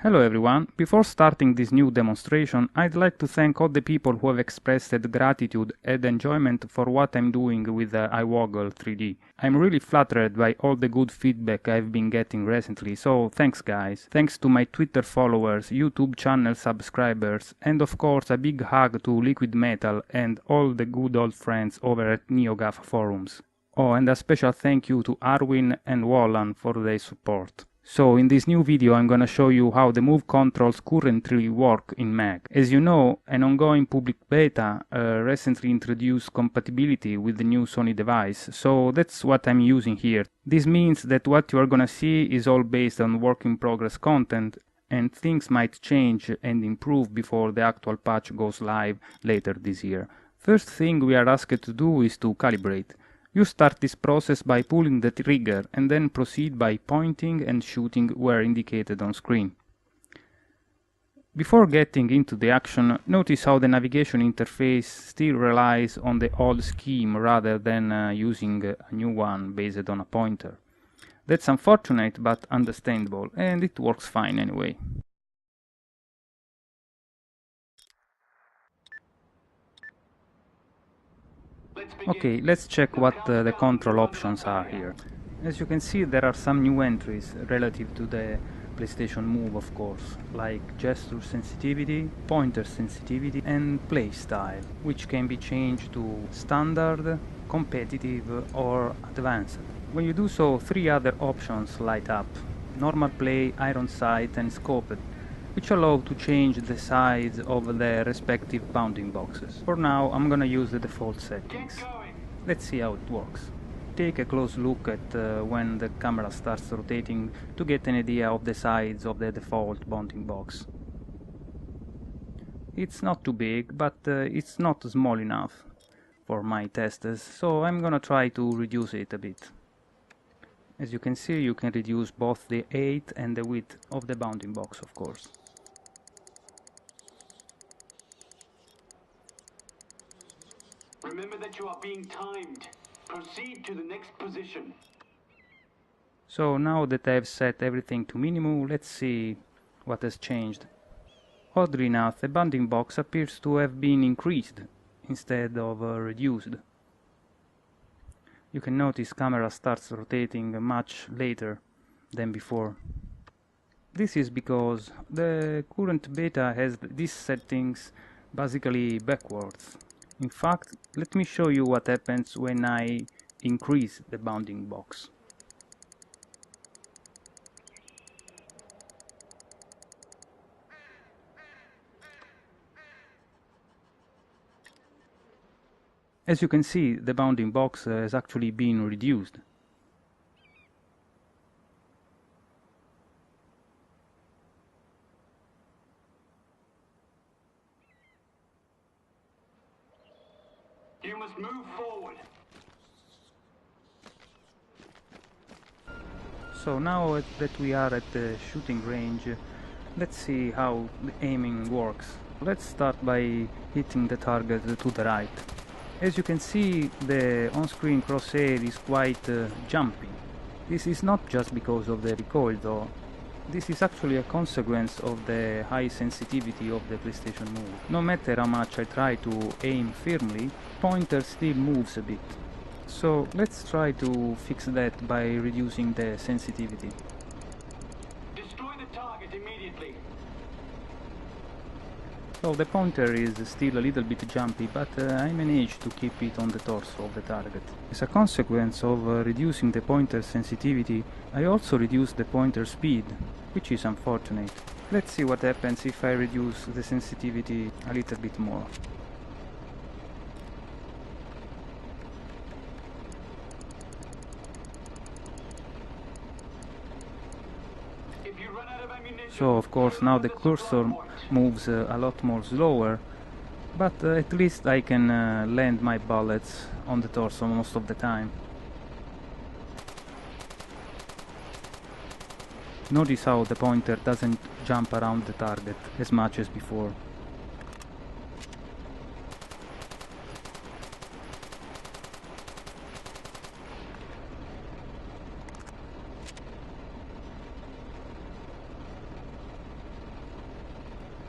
Hello everyone, before starting this new demonstration, I'd like to thank all the people who have expressed gratitude and enjoyment for what I'm doing with iWoggle 3D. I'm really flattered by all the good feedback I've been getting recently, so thanks guys. Thanks to my Twitter followers, YouTube channel subscribers, and of course a big hug to Liquid Metal and all the good old friends over at NeoGAF forums. Oh, and a special thank you to Arwin and Wallan for their support. So in this new video I'm gonna show you how the move controls currently work in Mac. As you know, an ongoing public beta recently introduced compatibility with the new Sony device, so that's what I'm using here. This means that what you are gonna see is all based on work in progress content, and things might change and improve before the actual patch goes live later this year. First thing we are asked to do is to calibrate. You start this process by pulling the trigger and then proceed by pointing and shooting where indicated on screen. Before getting into the action, notice how the navigation interface still relies on the old scheme rather than using a new one based on a pointer. That's unfortunate but understandable, and it works fine anyway. Okay, let's check what the control options are here. As you can see, there are some new entries relative to the PlayStation Move, of course, like gesture sensitivity, pointer sensitivity, and play style, which can be changed to standard, competitive, or advanced. When you do so, three other options light up: normal play, iron sight, and scoped, which allow to change the size of the respective bounding boxes. For now, I'm gonna use the default settings. Let's see how it works. Take a close look at when the camera starts rotating to get an idea of the size of the default bounding box. It's not too big, but it's not small enough for my testers, so I'm gonna try to reduce it a bit. As you can see, you can reduce both the height and the width of the bounding box, of course. Remember that you are being timed. Proceed to the next position. So now that I've set everything to minimum, let's see what has changed. Oddly enough, the bounding box appears to have been increased instead of reduced. You can notice camera starts rotating much later than before. This is because the current beta has these settings basically backwards. In fact, let me show you what happens when I increase the bounding box. As you can see, the bounding box has actually been reduced. You must move forward. So now that we are at the shooting range, let's see how the aiming works. Let's start by hitting the target to the right. As you can see, the on-screen crosshair is quite jumpy. This is not just because of the recoil though. This is actually a consequence of the high sensitivity of the PlayStation Move. No matter how much I try to aim firmly, pointer still moves a bit. So let's try to fix that by reducing the sensitivity. Destroy the target immediately. So the pointer is still a little bit jumpy, but I managed to keep it on the torso of the target. As a consequence of reducing the pointer sensitivity, I also reduced the pointer speed, which is unfortunate. Let's see what happens if I reduce the sensitivity a little bit more. If you run out of ammunition, So of course now the cursor moves a lot more slower, but at least I can land my bullets on the torso most of the time. Notice how the pointer doesn't jump around the target as much as before.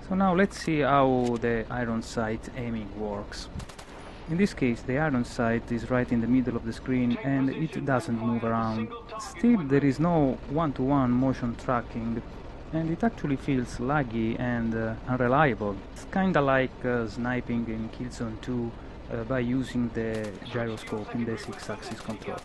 So now let's see how the iron sight aiming works. In this case, the iron sight is right in the middle of the screen and it doesn't move around. Still, there is no one-to-one motion tracking, and it actually feels laggy and unreliable. It's kinda like sniping in Killzone 2 by using the gyroscope in the 6-axis controller.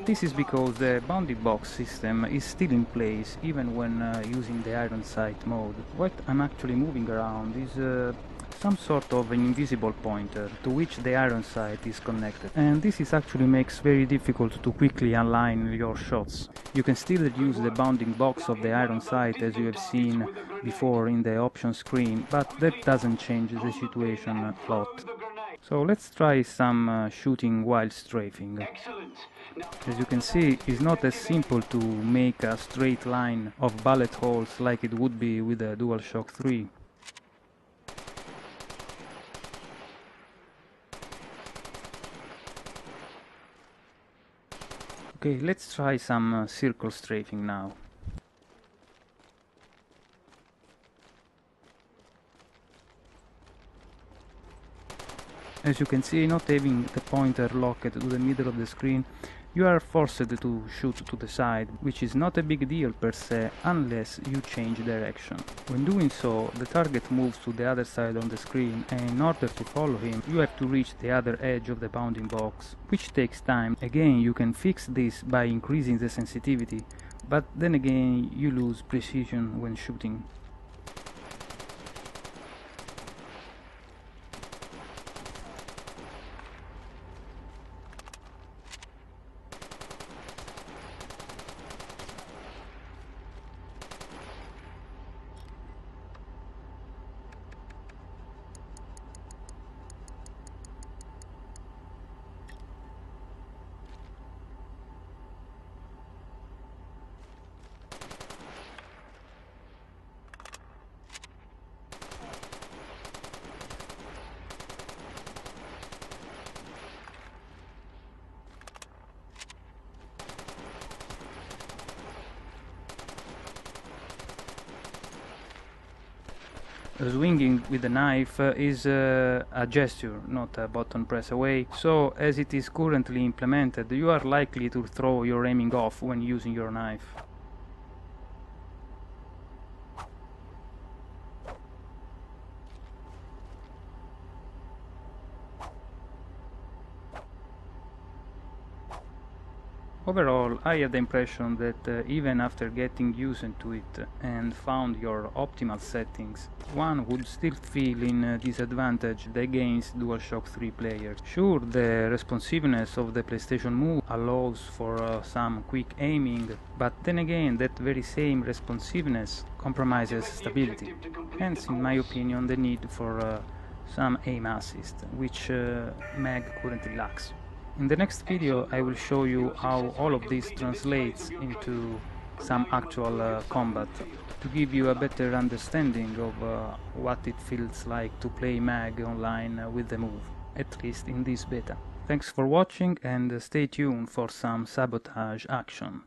This is because the bounding box system is still in place even when using the iron sight mode. What I'm actually moving around is some sort of an invisible pointer to which the iron sight is connected, and this is actually makes very difficult to quickly align your shots. You can still use the bounding box of the iron sight as you have seen before in the options screen, but that doesn't change the situation a lot. So let's try some shooting while strafing. As you can see, it's not as simple to make a straight line of bullet holes like it would be with a DualShock 3. Okay, let's try some circle strafing now. As you can see, not having the pointer locked to the middle of the screen, you are forced to shoot to the side, which is not a big deal per se, unless you change direction. When doing so, the target moves to the other side on the screen, and in order to follow him, you have to reach the other edge of the bounding box, which takes time. Again, you can fix this by increasing the sensitivity, but then again, you lose precision when shooting. Swinging with the knife is a gesture, not a button press away, so as it is currently implemented, you are likely to throw your aiming off when using your knife. Overall, I had the impression that even after getting used to it and found your optimal settings, one would still feel in disadvantage against DualShock 3 players. Sure, the responsiveness of the PlayStation Move allows for some quick aiming, but then again that very same responsiveness compromises stability. Hence, in my opinion, the need for some aim assist, which Mag currently lacks. In the next video I will show you how all of this translates into some actual combat, to give you a better understanding of what it feels like to play Mag online with the Move, at least in this beta. Thanks for watching and stay tuned for some Sabotage action.